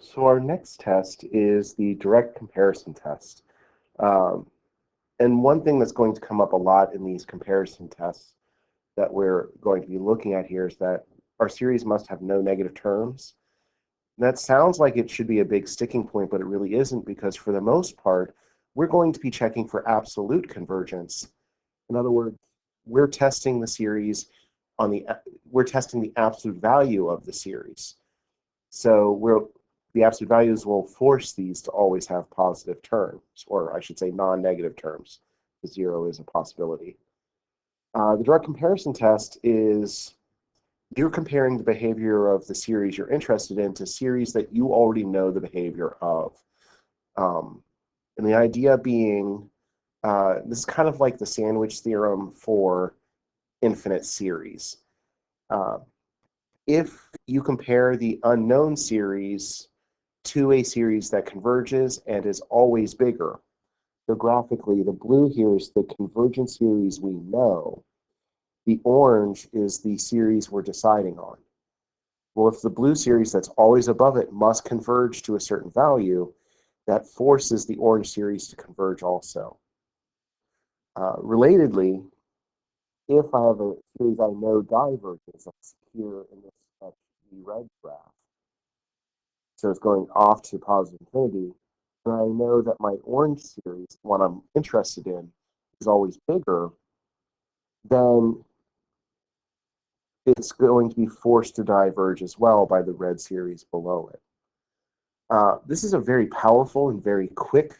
So our next test is the direct comparison test. Um, and one thing that's going to come up a lot in these comparison tests that we're going to be looking at here is that our series must have no negative terms. And that sounds like it should be a big sticking point, but it really isn't, because for the most part, we're going to be checking for absolute convergence. In other words, we're testing the series on we're testing the absolute value of the series. So the absolute values will force these to always have positive terms, or I should say non-negative terms. The zero is a possibility. The direct comparison test is you're comparing the behavior of the series you're interested in to series that you already know the behavior of. Um, and the idea being, this is kind of like the sandwich theorem for infinite series. Uh, if you compare the unknown series to a series that converges and is always bigger. So graphically, the blue here is the convergent series we know. The orange is the series we're deciding on. Well, if the blue series that's always above it must converge to a certain value, that forces the orange series to converge also. Relatedly, if I have a series I know diverges, that's here in this the red graph, so it's going off to positive infinity, and I know that my orange series, the one I'm interested in, is always bigger, then it's going to be forced to diverge as well by the red series below it. This is a very powerful and very quick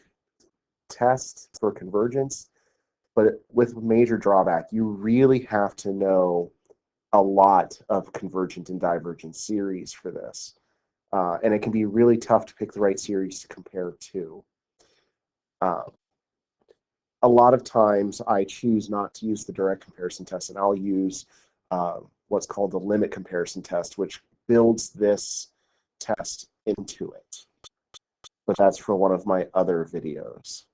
test for convergence, but with a major drawback. You really have to know a lot of convergent and divergent series for this. And it can be really tough to pick the right series to compare to. Uh, a lot of times I choose not to use the direct comparison test, and I'll use what's called the limit comparison test, which builds this test into it. But that's for one of my other videos.